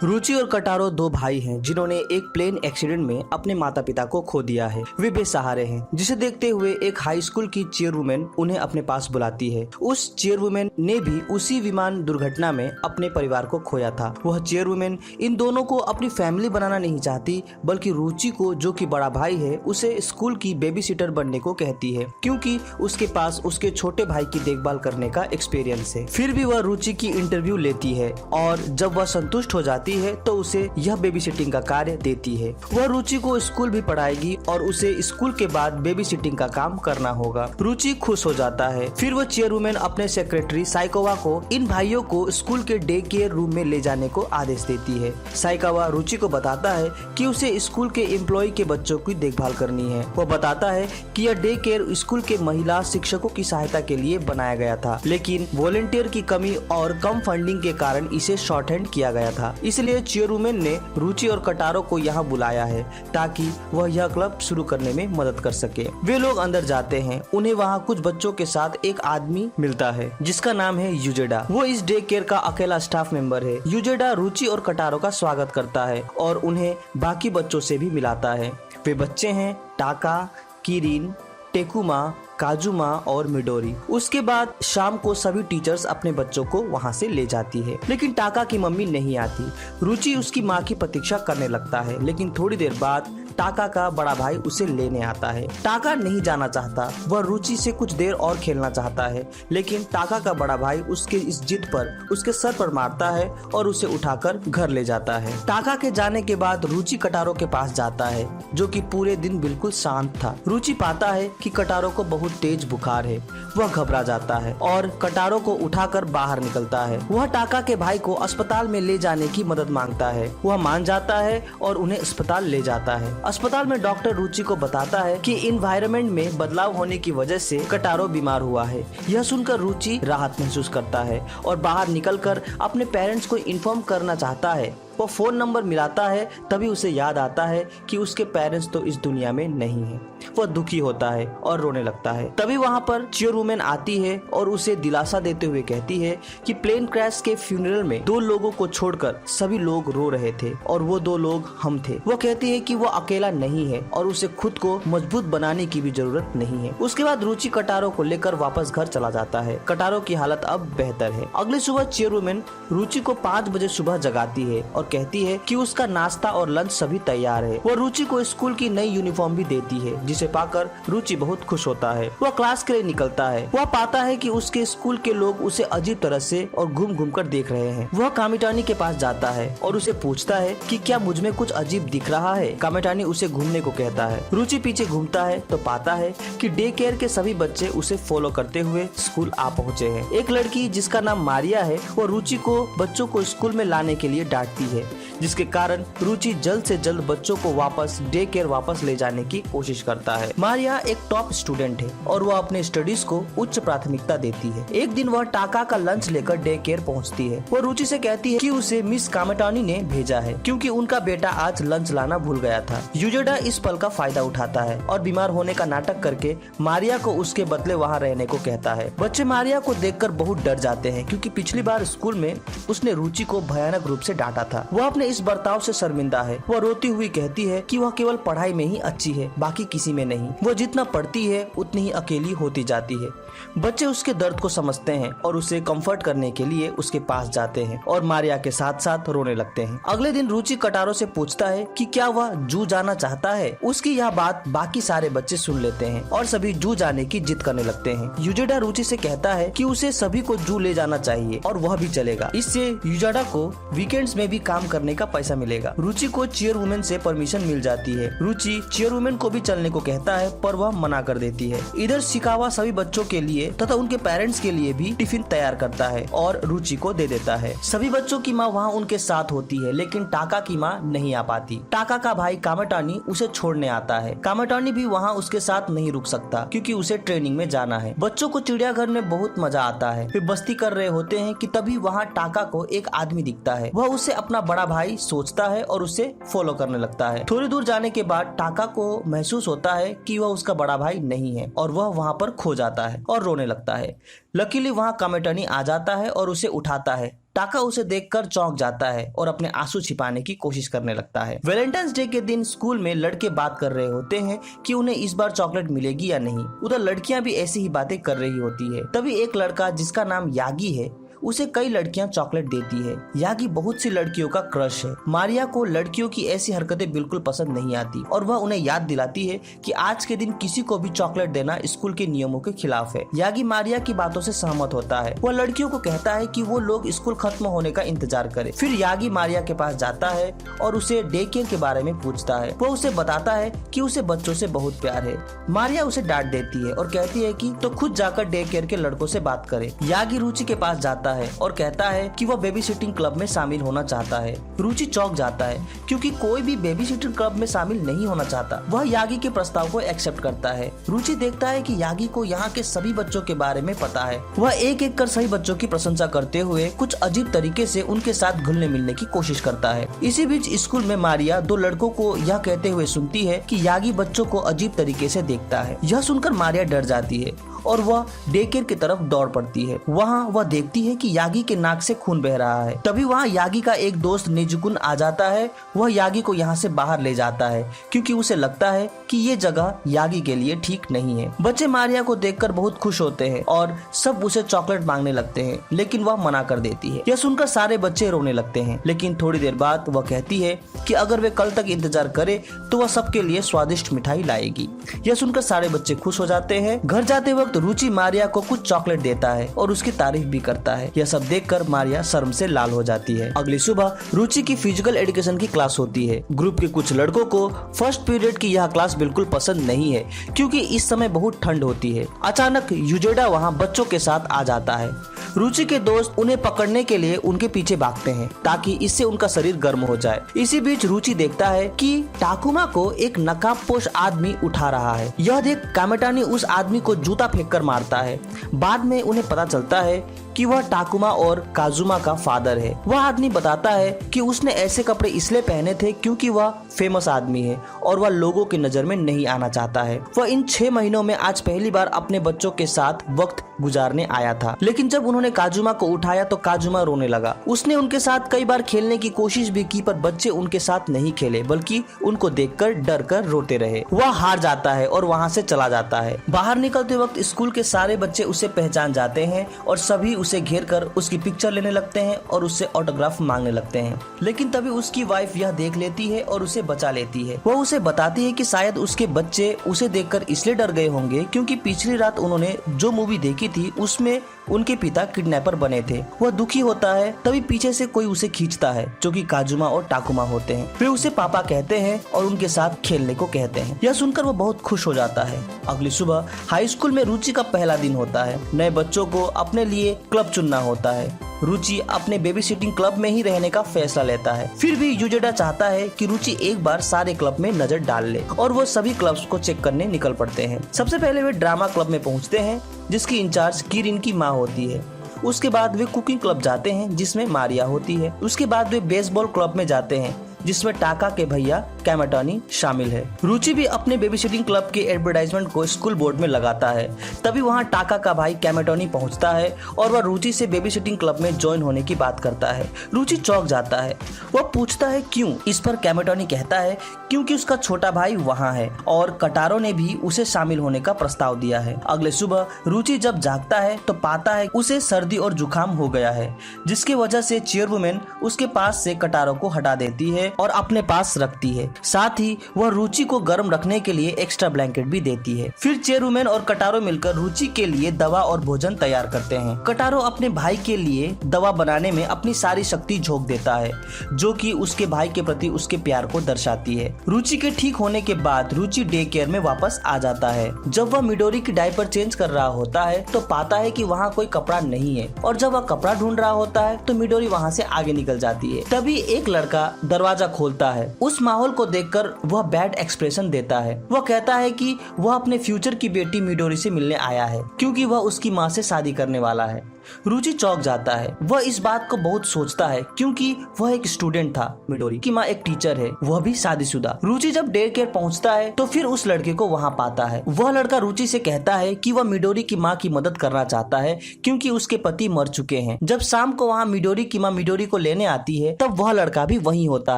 रुचि और कटारो दो भाई हैं जिन्होंने एक प्लेन एक्सीडेंट में अपने माता पिता को खो दिया है। वे बेसहारे हैं, जिसे देखते हुए एक हाई स्कूल की चेयरवुमेन उन्हें अपने पास बुलाती है। उस चेयरवुमेन ने भी उसी विमान दुर्घटना में अपने परिवार को खोया था। वह चेयरवुमेन इन दोनों को अपनी फैमिली बनाना नहीं चाहती, बल्कि रुचि को, जो कि बड़ा भाई है, उसे स्कूल की बेबीसिटर बनने को कहती है, क्योंकि उसके पास उसके छोटे भाई की देखभाल करने का एक्सपीरियंस है। फिर भी वह रुचि की इंटरव्यू लेती है और जब वह संतुष्ट हो जाती है तो उसे यह बेबी सिटिंग का कार्य देती है। वह रुचि को स्कूल भी पढ़ाएगी और उसे स्कूल के बाद बेबी सिटिंग का काम करना होगा। रुचि खुश हो जाता है। फिर वह चेयरवुमेन अपने सेक्रेटरी साइकावा को इन भाइयों को स्कूल के डे केयर रूम में ले जाने को आदेश देती है। साइकावा रुचि को बताता है कि उसे स्कूल के एम्प्लॉय के बच्चों की देखभाल करनी है। वह बताता है कि यह डे केयर स्कूल के महिला शिक्षकों की सहायता के लिए बनाया गया था, लेकिन वॉलंटियर की कमी और कम फंडिंग के कारण इसे शॉर्ट हैंड किया गया था। इसलिए चेयरवुमेन ने रुचि और कटारो को यहाँ बुलाया है ताकि वह यह क्लब शुरू करने में मदद कर सके। वे लोग अंदर जाते हैं। उन्हें वहाँ कुछ बच्चों के साथ एक आदमी मिलता है जिसका नाम है युजेडा। वो इस डे केयर का अकेला स्टाफ मेंबर है। युजेडा रुचि और कटारो का स्वागत करता है और उन्हें बाकी बच्चों से भी मिलाता है। वे बच्चे हैं टाका, किरिन, टेकुमा, काजुमा और मिडोरी। उसके बाद शाम को सभी टीचर्स अपने बच्चों को वहाँ से ले जाती है, लेकिन टाका की मम्मी नहीं आती। रुचि उसकी माँ की प्रतीक्षा करने लगता है, लेकिन थोड़ी देर बाद टाका का बड़ा भाई उसे लेने आता है। टाका नहीं जाना चाहता, वह रुचि से कुछ देर और खेलना चाहता है, लेकिन टाका का बड़ा भाई उसके इस जिद पर उसके सर पर मारता है और उसे उठाकर घर ले जाता है। टाका के जाने के बाद रुचि कटारो के पास जाता है, जो कि पूरे दिन बिल्कुल शांत था। रुचि पाता है कि कटारो को बहुत तेज बुखार है। वह घबरा जाता है और कटारो को उठाकर बाहर निकलता है। वह टाका के भाई को अस्पताल में ले जाने की मदद मांगता है। वह मान जाता है और उन्हें अस्पताल ले जाता है। अस्पताल में डॉक्टर रुचि को बताता है कि इन्वायरमेंट में बदलाव होने की वजह से कटारो बीमार हुआ है। यह सुनकर रुचि राहत महसूस करता है और बाहर निकलकर अपने पेरेंट्स को इन्फॉर्म करना चाहता है। वो फोन नंबर मिलाता है, तभी उसे याद आता है कि उसके पेरेंट्स तो इस दुनिया में नहीं हैं। वह दुखी होता है और रोने लगता है। तभी वहाँ पर चेयरवुमेन आती है और उसे दिलासा देते हुए कहती है कि प्लेन क्रैश के फ्यूनरल में दो लोगों को छोड़कर सभी लोग रो रहे थे और वो दो लोग हम थे। वो कहती है कि वो अकेला नहीं है और उसे खुद को मजबूत बनाने की भी जरूरत नहीं है। उसके बाद रुचि कटारो को लेकर वापस घर चला जाता है। कटारो की हालत अब बेहतर है। अगली सुबह चेयरवुमेन रुचि को 5 बजे सुबह जगाती है और कहती है कि उसका नाश्ता और लंच सभी तैयार है। वह रुचि को स्कूल की नई यूनिफॉर्म भी देती है, जिसे पाकर रुचि बहुत खुश होता है। वह क्लास के लिए निकलता है। वह पाता है कि उसके स्कूल के लोग उसे अजीब तरह से और घूम घूम कर देख रहे हैं। वह कामिटानी के पास जाता है और उसे पूछता है कि क्या मुझ में कुछ अजीब दिख रहा है। कामिटानी उसे घूमने को कहता है। रुचि पीछे घूमता है तो पाता है कि डे केयर के सभी बच्चे उसे फॉलो करते हुए स्कूल आ पहुँचे हैं। एक लड़की जिसका नाम मारिया है, वह रुचि को बच्चों को स्कूल में लाने के लिए डांटती है, जिसके कारण रुचि जल्द से जल्द बच्चों को वापस डे केयर वापस ले जाने की कोशिश करता है। मारिया एक टॉप स्टूडेंट है और वह अपने स्टडीज को उच्च प्राथमिकता देती है। एक दिन वह टाका का लंच लेकर डे केयर पहुंचती है। वह रुचि से कहती है कि उसे मिस कामेटानी ने भेजा है, क्योंकि उनका बेटा आज लंच लाना भूल गया था। युजेडा इस पल का फायदा उठाता है और बीमार होने का नाटक करके मारिया को उसके बदले वहाँ रहने को कहता है। बच्चे मारिया को देखकर बहुत डर जाते हैं, क्योंकि पिछली बार स्कूल में उसने रुचि को भयानक रूप से डांटा था। वह अपने इस बर्ताव से शर्मिंदा है। वह रोती हुई कहती है कि वह केवल पढ़ाई में ही अच्छी है, बाकी किसी में नहीं। वो जितना पढ़ती है उतनी ही अकेली होती जाती है। बच्चे उसके दर्द को समझते हैं और उसे कंफर्ट करने के लिए उसके पास जाते हैं और मारिया के साथ साथ रोने लगते हैं। अगले दिन रुचि कटारो से पूछता है कि क्या वह जू जाना चाहता है। उसकी यह बात बाकी सारे बच्चे सुन लेते हैं और सभी जू जाने की जिद करने लगते हैं। युजेडा रुचि से कहता है कि उसे सभी को जू ले जाना चाहिए और वह भी चलेगा। इससे युजेडा को वीकेंड्स में भी काम करने का पैसा मिलेगा। रुचि को चेयरवुमेन से परमिशन मिल जाती है। रुचि चेयरवुमेन को भी चलने को कहता है, पर वह मना कर देती है। इधर शिकावा सभी बच्चों के लिए तथा उनके पेरेंट्स के लिए भी टिफिन तैयार करता है और रुचि को दे देता है। सभी बच्चों की माँ वहाँ उनके साथ होती है, लेकिन टाका की माँ नहीं आ पाती। टाका का भाई कामेटानी उसे छोड़ने आता है। कामेटानी भी वहाँ उसके साथ नहीं रुक सकता, क्योंकि उसे ट्रेनिंग में जाना है। बच्चों को चिड़ियाघर में बहुत मजा आता है। वे मस्ती कर रहे होते हैं कि तभी वहाँ टाका को एक आदमी दिखता है। वह उसे अपना बड़ा भाई सोचता है और उसे फॉलो करने लगता है। थोड़ी दूर जाने के बाद टाका को महसूस होता है कि वह उसका बड़ा भाई नहीं है और वह वहाँ पर खो जाता है और रोने लगता है। लकीली वहाँ कामेटनी आ जाता है और उसे उठाता है। टाका उसे देखकर चौंक जाता है और अपने आंसू छिपाने की कोशिश करने लगता है। वैलेंटाइंस डे के दिन स्कूल में लड़के बात कर रहे होते हैं कि उन्हें इस बार चॉकलेट मिलेगी या नहीं। उधर लड़कियां भी ऐसी ही बातें कर रही होती है। तभी एक लड़का जिसका नाम यागी है उसे कई लड़कियां चॉकलेट देती है। यागी बहुत सी लड़कियों का क्रश है। मारिया को लड़कियों की ऐसी हरकतें बिल्कुल पसंद नहीं आती और वह उन्हें याद दिलाती है कि आज के दिन किसी को भी चॉकलेट देना स्कूल के नियमों के खिलाफ है। यागी मारिया की बातों से सहमत होता है। वह लड़कियों को कहता है कि वो लोग स्कूल खत्म होने का इंतजार करें। फिर यागी मारिया के पास जाता है और उसे डे केयर के बारे में पूछता है। वह उसे बताता है कि उसे बच्चों से बहुत प्यार है। मारिया उसे डांट देती है और कहती है कि तो खुद जाकर डे केयर के लड़कों से बात करे। यागी रुचि के पास जाता है और कहता है कि वह बेबी सिटिंग क्लब में शामिल होना चाहता है। रुचि चौंक जाता है क्योंकि कोई भी बेबी सिटिंग क्लब में शामिल नहीं होना चाहता। वह यागी के प्रस्ताव को एक्सेप्ट करता है। रुचि देखता है कि यागी को यहाँ के सभी बच्चों के बारे में पता है। वह एक एक कर सही बच्चों की प्रशंसा करते हुए कुछ अजीब तरीके से उनके साथ घुलने मिलने की कोशिश करता है। इसी बीच स्कूल में मारिया दो लड़कों को यह कहते हुए सुनती है कि यागी बच्चों को अजीब तरीके से देखता है। यह सुनकर मारिया डर जाती है और वह डे केयर की तरफ दौड़ पड़ती है। वहाँ वह देखती है कि यागी के नाक से खून बह रहा है। तभी वहाँ यागी का एक दोस्त निजुकुन आ जाता है। वह यागी को यहाँ से बाहर ले जाता है क्योंकि उसे लगता है कि ये जगह यागी के लिए ठीक नहीं है। बच्चे मारिया को देखकर बहुत खुश होते हैं और सब उसे चॉकलेट मांगने लगते हैं, लेकिन वह मना कर देती है। यह सुनकर सारे बच्चे रोने लगते हैं, लेकिन थोड़ी देर बाद वह कहती है कि अगर वे कल तक इंतजार करे तो वह सबके लिए स्वादिष्ट मिठाई लाएगी। यह सुनकर सारे बच्चे खुश हो जाते हैं। घर जाते वक्त रुचि मारिया को कुछ चॉकलेट देता है और उसकी तारीफ भी करता है। यह सब देखकर मारिया शर्म से लाल हो जाती है। अगली सुबह रुचि की फिजिकल एजुकेशन की क्लास होती है। ग्रुप के कुछ लड़कों को फर्स्ट पीरियड की यह क्लास बिल्कुल पसंद नहीं है क्योंकि इस समय बहुत ठंड होती है। अचानक युजेडा वहाँ बच्चों के साथ आ जाता है। रुचि के दोस्त उन्हें पकड़ने के लिए उनके पीछे भागते हैं ताकि इससे उनका शरीर गर्म हो जाए। इसी बीच रुचि देखता है कि टाकुमा को एक नकाबपोश आदमी उठा रहा है। यह देख कामेटानी उस आदमी को जूता फेंककर मारता है। बाद में उन्हें पता चलता है कि वह टाकुमा और काजुमा का फादर है। वह आदमी बताता है कि उसने ऐसे कपड़े इसलिए पहने थे क्योंकि वह फेमस आदमी है और वह लोगों की नजर में नहीं आना चाहता है। वह इन 6 महीनों में आज पहली बार अपने बच्चों के साथ वक्त गुजारने आया था, लेकिन जब उन्होंने काजुमा को उठाया तो काजुमा रोने लगा। उसने उनके साथ कई बार खेलने की कोशिश भी की, पर बच्चे उनके साथ नहीं खेले बल्कि उनको देखकर डर कर रोते रहे। वह हार जाता है और वहाँ से चला जाता है। बाहर निकलते वक्त स्कूल के सारे बच्चे उसे पहचान जाते हैं और सभी उसे घेर कर उसकी पिक्चर लेने लगते हैं और उससे ऑटोग्राफ मांगने लगते हैं। लेकिन तभी उसकी वाइफ यह देख लेती है और उसे बचा लेती है। वह उसे बताती है कि शायद उसके बच्चे उसे देखकर इसलिए डर गए होंगे क्योंकि पिछली रात उन्होंने जो मूवी देखी थी उसमें उनके पिता किडनैपर बने थे। वह दुखी होता है। तभी पीछे से कोई उसे खींचता है जो कि काजुमा और टाकुमा होते हैं। वे उसे पापा कहते हैं और उनके साथ खेलने को कहते हैं। यह सुनकर वह बहुत खुश हो जाता है। अगली सुबह हाई स्कूल में रुचि का पहला दिन होता है। नए बच्चों को अपने लिए क्लब चुनना होता है। रुचि अपने बेबी सिटिंग क्लब में ही रहने का फैसला लेता है। फिर भी युजेडा चाहता है कि रुचि एक बार सारे क्लब में नजर डाल ले और वो सभी क्लब्स को चेक करने निकल पड़ते हैं। सबसे पहले वे ड्रामा क्लब में पहुंचते हैं जिसकी इंचार्ज किरिन की माँ होती है। उसके बाद वे कुकिंग क्लब जाते हैं जिसमें मारिया होती है। उसके बाद वे बेसबॉल क्लब में जाते हैं जिसमें टाका के भैया कामेटानी शामिल है। रुचि भी अपने बेबी सिटिंग क्लब के एडवर्टाइजमेंट को स्कूल बोर्ड में लगाता है। तभी वहाँ टाका का भाई कामेटानी पहुँचता है और वह रुचि से बेबी सिटिंग क्लब में ज्वाइन होने की बात करता है। रुचि चौंक जाता है। वह पूछता है क्यों। इस पर कामेटानी कहता है क्योंकि उसका छोटा भाई वहाँ है और कटारो ने भी उसे शामिल होने का प्रस्ताव दिया है। अगले सुबह रुचि जब जागता है तो पाता है उसे सर्दी और जुकाम हो गया है, जिसकी वजह से चेयरवुमेन उसके पास से कटारो को हटा देती है और अपने पास रखती है। साथ ही वह रुचि को गर्म रखने के लिए एक्स्ट्रा ब्लैंकेट भी देती है। फिर चेयरवुमेन और कटारो मिलकर रुचि के लिए दवा और भोजन तैयार करते हैं। कटारो अपने भाई के लिए दवा बनाने में अपनी सारी शक्ति झोंक देता है, जो कि उसके भाई के प्रति उसके प्यार को दर्शाती है। रुचि के ठीक होने के बाद रुचि डे केयर में वापस आ जाता है। जब वह मिडोरी की डायपर चेंज कर रहा होता है तो पाता है कि वहाँ कोई कपड़ा नहीं है और जब वह कपड़ा ढूंढ रहा होता है तो मिडोरी वहाँ से आगे निकल जाती है। तभी एक लड़का दरवाजा खोलता है। उस माहौल को देखकर वह बैड एक्सप्रेशन देता है। वह कहता है कि वह अपने फ्यूचर की बेटी मिडोरी से मिलने आया है क्योंकि वह उसकी माँ से शादी करने वाला है। रुचि चौंक जाता है। वह इस बात को बहुत सोचता है क्योंकि वह एक स्टूडेंट था। मिडोरी की माँ एक टीचर है, वह भी शादीशुदा। रुचि जब डे केयर पहुँचता है तो फिर उस लड़के को वहाँ पाता है। वह लड़का रुचि से कहता है कि वह मिडोरी की माँ की मदद करना चाहता है क्योंकि उसके पति मर चुके हैं। जब शाम को वहाँ मिडोरी की माँ मिडोरी को लेने आती है तब वह लड़का भी वहीं होता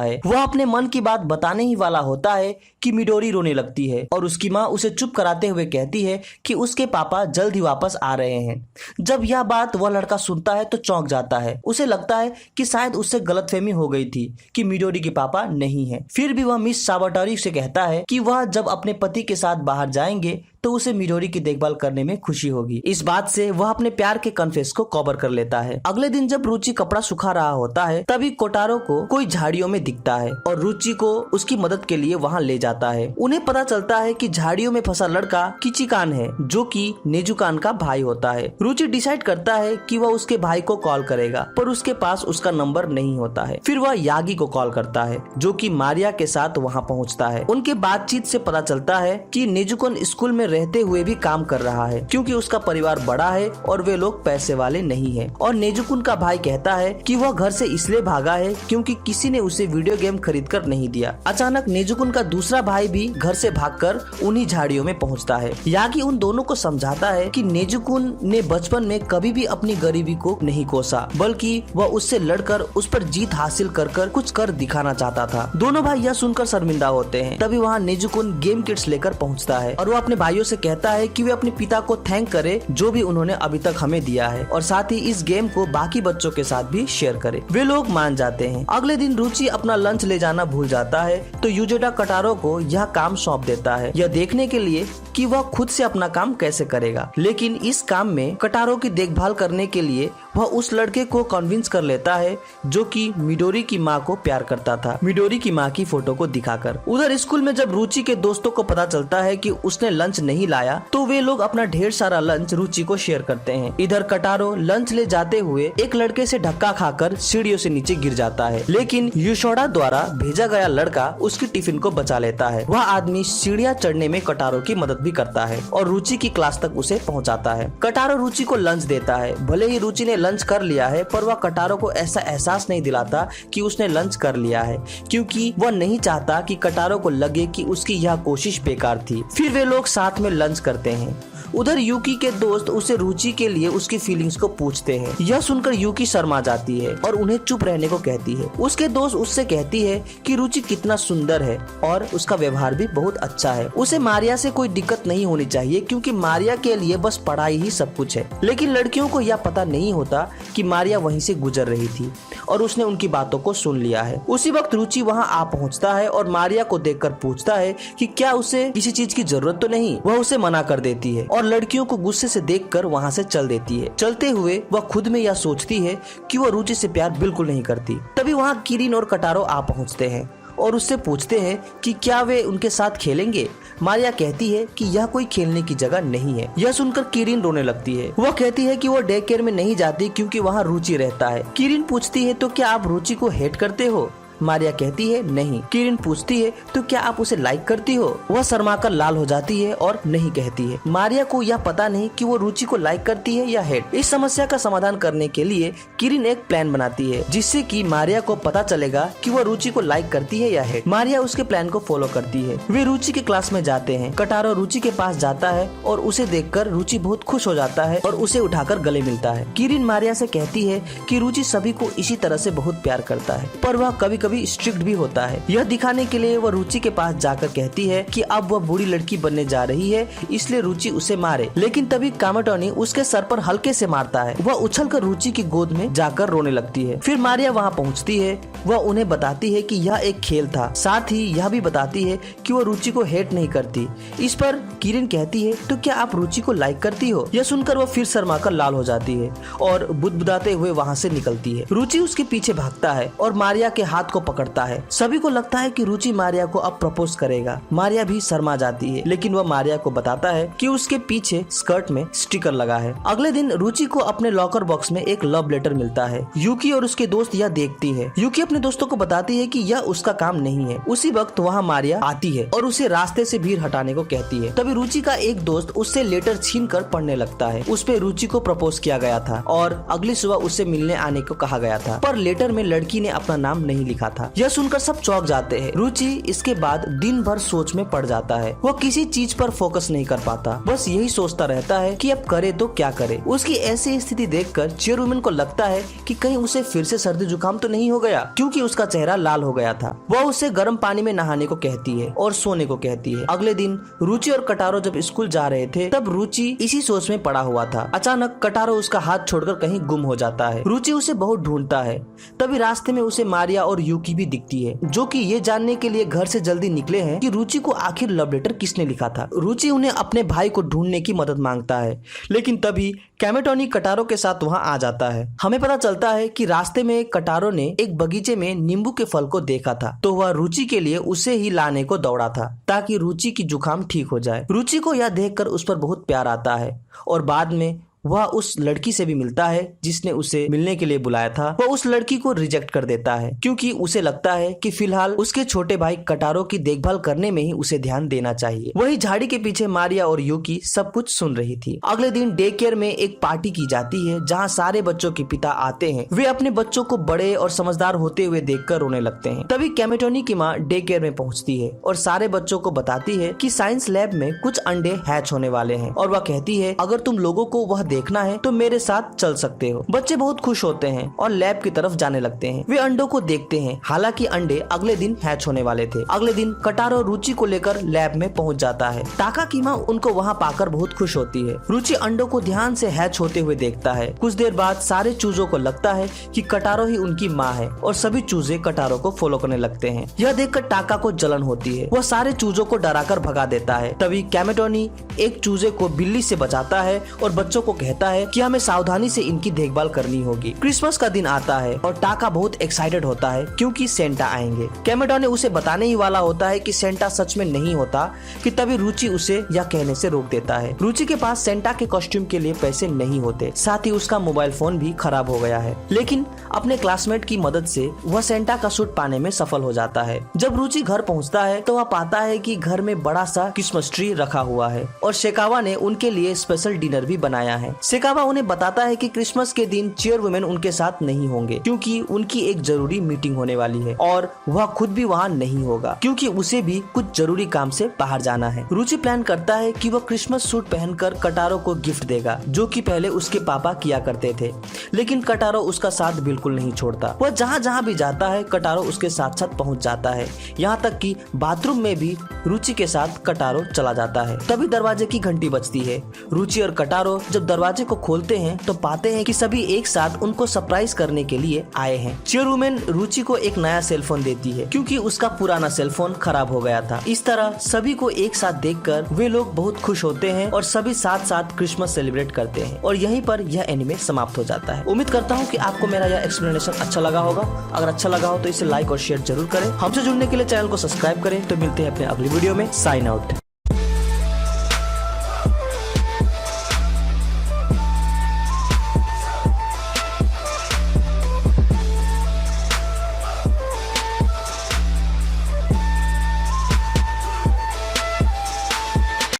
है। वह अपने मन की बात बताने ही वाला होता है कि मिडोरी रोने लगती है और उसकी माँ उसे चुप कराते हुए कहती है कि उसके पापा जल्द ही वापस आ रहे हैं। जब यह बात वह लड़का सुनता है तो चौंक जाता है। उसे लगता है कि शायद उससे गलतफहमी हो गई थी कि मिडोरी के पापा नहीं है। फिर भी वह मिस साबाटोरी से कहता है कि वह जब अपने पति के साथ बाहर जाएंगे तो उसे मिडोरी की देखभाल करने में खुशी होगी। इस बात से वह अपने प्यार के कन्फेस को कवर कर लेता है। अगले दिन जब रुचि कपड़ा सुखा रहा होता है तभी कोटारो को कोई झाड़ियों में दिखता है और रुचि को उसकी मदद के लिए वहां ले जाता है। उन्हें पता चलता है कि झाड़ियों में फंसा लड़का किचिकान है जो कि नेजुकान का भाई होता है। रुचि डिसाइड करता है कि वह उसके भाई को कॉल करेगा पर उसके पास उसका नंबर नहीं होता है। फिर वह यागी को कॉल करता है जो कि मारिया के साथ वहां पहुंचता है। उनके बातचीत से पता चलता है कि नेजुकान स्कूल में रहते हुए भी काम कर रहा है क्योंकि उसका परिवार बड़ा है और वे लोग पैसे वाले नहीं है। और नेजुकुन का भाई कहता है कि वह घर से इसलिए भागा है क्योंकि किसी ने उसे वीडियो गेम खरीद कर नहीं दिया। अचानक नेजुकुन का दूसरा भाई भी घर से भागकर उन्हीं झाड़ियों में पहुंचता है। यागी उन दोनों को समझाता है कि नेजुकुन ने बचपन में कभी भी अपनी गरीबी को नहीं कोसा बल्कि वह उससे लड़कर उस पर जीत हासिल कर कुछ कर दिखाना चाहता था। दोनों भाई यह सुनकर शर्मिंदा होते हैं। तभी वहाँ नेजुकुन गेम किट्स लेकर पहुँचता है और वो अपने भाइयों से कहता है कि वे अपने पिता को थैंक करे जो भी उन्होंने अभी तक हमें दिया है और साथ ही इस गेम को बाकी बच्चों के साथ भी शेयर करे। वे लोग मान जाते हैं। अगले दिन रुचि अपना लंच ले जाना भूल जाता है तो युजेटा कोटारो को यह काम सौंप देता है, यह देखने के लिए कि वह खुद से अपना काम कैसे करेगा। लेकिन इस काम में कोटारो की देखभाल करने के लिए वह उस लड़के को कन्विंस कर लेता है जो कि मिडोरी की माँ को प्यार करता था, मिडोरी की माँ की फोटो को दिखाकर। उधर स्कूल में जब रुचि के दोस्तों को पता चलता है कि उसने लंच नहीं लाया तो वे लोग अपना ढेर सारा लंच रुचि को शेयर करते हैं। इधर कोटारो लंच ले जाते हुए एक लड़के से धक्का खाकर सीढ़ियों से नीचे गिर जाता है, लेकिन युशोडा द्वारा भेजा गया लड़का उसकी टिफिन को बचा लेता है। वह आदमी सीढ़ियाँ चढ़ने में कोटारो की मदद भी करता है और रुचि की क्लास तक उसे पहुँचाता है। कोटारो रुचि को लंच देता है। भले ही रुचि ने लंच कर लिया है पर वह कोटारो को ऐसा एहसास नहीं दिलाता कि उसने लंच कर लिया है क्योंकि वह नहीं चाहता कि कोटारो को लगे कि उसकी यह कोशिश बेकार थी। फिर वे लोग साथ में लंच करते हैं। उधर यूकी के दोस्त उसे रुचि के लिए उसकी फीलिंग्स को पूछते हैं। यह सुनकर यूकी शर्मा जाती है और उन्हें चुप रहने को कहती है। उसके दोस्त उससे कहती है कि रुचि कितना सुंदर है और उसका व्यवहार भी बहुत अच्छा है। उसे मारिया से कोई दिक्कत नहीं होनी चाहिए क्योंकि मारिया के लिए बस पढ़ाई ही सब कुछ है। लेकिन लड़कियों को यह पता नहीं होता कि मारिया वहीं से गुजर रही थी और उसने उनकी बातों को सुन लिया है। उसी वक्त रुचि वहाँ आ पहुँचता है और मारिया को देखकर पूछता है कि क्या उसे किसी चीज की जरूरत तो नहीं। वह उसे मना कर देती है और लड़कियों को गुस्से से देखकर वहाँ से चल देती है। चलते हुए वह खुद में यह सोचती है कि वह रुचि से प्यार बिल्कुल नहीं करती। तभी वहाँ किरिन और कोटारो आ पहुँचते हैं और उससे पूछते हैं कि क्या वे उनके साथ खेलेंगे। मारिया कहती है कि यह कोई खेलने की जगह नहीं है। यह सुनकर किरिन रोने लगती है। वह कहती है कि वो डे केयर में नहीं जाती क्योंकि वहाँ रुचि रहता है। किरिन पूछती है तो क्या आप रुचि को हेट करते हो। मारिया कहती है नहीं। किरिन पूछती है तो क्या आप उसे लाइक करती हो। वह शर्माकर लाल हो जाती है और नहीं कहती है। मारिया को यह पता नहीं कि वो रुचि को लाइक करती है या हेट। इस समस्या का समाधान करने के लिए किरिन एक प्लान बनाती है जिससे कि मारिया को पता चलेगा कि वह रुचि को लाइक करती है या हेट। मारिया उसके प्लान को फॉलो करती है। वे रुचि के क्लास में जाते हैं। कोटारो रुचि के पास जाता है और उसे देखकर रुचि बहुत खुश हो जाता है और उसे उठाकर गले मिलता है। किरिन मारिया से कहती है कि रुचि सभी को इसी तरह से बहुत प्यार करता है पर वह कभी कभी स्ट्रिक्ट भी होता है। यह दिखाने के लिए वह रुचि के पास जाकर कहती है कि अब वह बुरी लड़की बनने जा रही है इसलिए रुचि उसे मारे। लेकिन तभी कामाटोनी उसके सर पर हल्के से मारता है। वह उछलकर रुचि की गोद में जाकर रोने लगती है। फिर मारिया वहाँ पहुँचती है। वह उन्हें बताती है कि यह एक खेल था। साथ ही यह भी बताती है कि वह रुचि को हेट नहीं करती। इस पर किरिन कहती है तो क्या आप रुचि को लाइक करती हो। यह सुनकर वह फिर शर्माकर लाल हो जाती है और बुदबुदाते हुए वहाँ से निकलती है। रुचि उसके पीछे भागता है और मारिया के हाथ को को पकड़ता है। सभी को लगता है कि रुचि मारिया को अब प्रपोज करेगा। मारिया भी शर्मा जाती है, लेकिन वह मारिया को बताता है कि उसके पीछे स्कर्ट में स्टिकर लगा है। अगले दिन रुचि को अपने लॉकर बॉक्स में एक लव लेटर मिलता है। यूकी और उसके दोस्त यह देखती है। यूकी अपने दोस्तों को बताती है कि यह उसका काम नहीं है। उसी वक्त वहाँ मारिया आती है और उसे रास्ते से भीड़ हटाने को कहती है। तभी रुचि का एक दोस्त उससे लेटर छीन कर पढ़ने लगता है। उस पे रुचि को प्रपोज किया गया था और अगली सुबह उससे मिलने आने को कहा गया था, पर लेटर में लड़की ने अपना नाम नहीं लिखा था। यह सुनकर सब चौंक जाते हैं। रुचि इसके बाद दिन भर सोच में पड़ जाता है। वह किसी चीज पर फोकस नहीं कर पाता, बस यही सोचता रहता है कि अब करे तो क्या करे। उसकी ऐसी स्थिति देखकर चेयरवुमन को लगता है कि कहीं उसे फिर से सर्दी जुकाम तो नहीं हो गया, क्योंकि उसका चेहरा लाल हो गया था। वह उसे गर्म पानी में नहाने को कहती है और सोने को कहती है। अगले दिन रुचि और कटारो जब स्कूल जा रहे थे, तब रुचि इसी सोच में पड़ा हुआ था। अचानक कटारो उसका हाथ छोड़कर कहीं गुम हो जाता है। रुचि उसे बहुत ढूंढता है। तभी रास्ते में उसे मारिया और यूकी भी दिखती है, जो कि ये जानने के लिए घर से जल्दी निकले हैं कि रुचि को आखिर लव लेटर किसने लिखा था। रुचि उन्हें अपने भाई को ढूंढने की मदद मांगता है, लेकिन तभी कैमेटोनी कटारो के साथ वहां आ जाता है। हमें पता चलता है कि रास्ते में कटारो ने एक बगीचे में नींबू के फल को देखा था, तो वह रुचि के लिए उसे ही लाने को दौड़ा था ताकि रुचि की जुकाम ठीक हो जाए। रुचि को यह देखकर उस पर बहुत प्यार आता है और बाद में वह उस लड़की से भी मिलता है जिसने उसे मिलने के लिए बुलाया था। वह उस लड़की को रिजेक्ट कर देता है, क्योंकि उसे लगता है कि फिलहाल उसके छोटे भाई कटारो की देखभाल करने में ही उसे ध्यान देना चाहिए। वही झाड़ी के पीछे मारिया और यूकी सब कुछ सुन रही थी। अगले दिन डे केयर में एक पार्टी की जाती है, जहाँ सारे बच्चों के पिता आते हैं। वे अपने बच्चों को बड़े और समझदार होते हुए देखकर रोने लगते हैं। तभी कैमेटोनी की माँ डे केयर में पहुँचती है और सारे बच्चों को बताती है कि साइंस लैब में कुछ अंडे हैच होने वाले हैं, और वह कहती है अगर तुम लोगों को वह देखना है तो मेरे साथ चल सकते हो। बच्चे बहुत खुश होते हैं और लैब की तरफ जाने लगते हैं। वे अंडों को देखते हैं, हालांकि अंडे अगले दिन हैच होने वाले थे। अगले दिन कटारो रुचि को लेकर लैब में पहुंच जाता है। टाका की माँ उनको वहां पाकर बहुत खुश होती है। रुचि अंडों को ध्यान से हैच होते हुए देखता है। कुछ देर बाद सारे चूजों को लगता है कि कटारो ही उनकी माँ है और सभी चूजे कटारो को फॉलो करने लगते हैं। यह देखकर टाका को जलन होती है। वह सारे चूजों को डराकर भगा देता है। तभी कैमेटोनी एक चूजे को बिल्ली से बचाता है और बच्चों को कहता है कि हमें सावधानी से इनकी देखभाल करनी होगी। क्रिसमस का दिन आता है और टाका बहुत एक्साइटेड होता है क्योंकि सेंटा आएंगे। कैमेटोनी उसे बताने ही वाला होता है कि सेंटा सच में नहीं होता कि तभी रुचि उसे यह कहने से रोक देता है। रुचि के पास सेंटा के कॉस्ट्यूम के लिए पैसे नहीं होते, साथ ही उसका मोबाइल फोन भी खराब हो गया है, लेकिन अपने क्लासमेट की मदद से वह सेंटा का सूट पाने में सफल हो जाता है। जब रुचि घर पहुंचता है तो वह पाता है कि घर में बड़ा सा क्रिसमस ट्री रखा हुआ है और शेकावा ने उनके लिए स्पेशल डिनर भी बनाया है। शेकावा उन्हें बताता है कि क्रिसमस के दिन चेयरवुमेन उनके साथ नहीं होंगे, क्योंकि उनकी एक जरूरी मीटिंग होने वाली है और वह खुद भी वहाँ नहीं होगा, क्योंकि उसे भी कुछ जरूरी काम से बाहर जाना है। रुचि प्लान करता है कि वह क्रिसमस सूट पहनकर कटारो को गिफ्ट देगा, जो कि पहले उसके पापा किया करते थे, लेकिन कटारो उसका साथ बिल्कुल नहीं छोड़ता। वह जहाँ जहाँ भी जाता है कटारो उसके साथ साथ पहुँच जाता है, यहाँ तक कि बाथरूम में भी रुचि के साथ कटारो चला जाता है। तभी दरवाजे की घंटी बजती है। रुचि और कटारो जब दरवाजे को खोलते हैं तो पाते हैं कि सभी एक साथ उनको सरप्राइज करने के लिए आए हैं। चेयरवुमेन रुचि को एक नया सेलफोन देती है, क्योंकि उसका पुराना सेलफोन खराब हो गया था। इस तरह सभी को एक साथ देखकर वे लोग बहुत खुश होते हैं और सभी साथ साथ क्रिसमस सेलिब्रेट करते हैं। और यहीं पर यह एनिमे समाप्त हो जाता है। उम्मीद करता हूँ कि आपको मेरा यह एक्सप्लेनेशन अच्छा लगा होगा। अगर अच्छा लगा हो तो इसे लाइक और शेयर जरूर करें। हमसे जुड़ने के लिए चैनल को सब्सक्राइब करें। तो मिलते हैं अपने अगली वीडियो में। Sign out.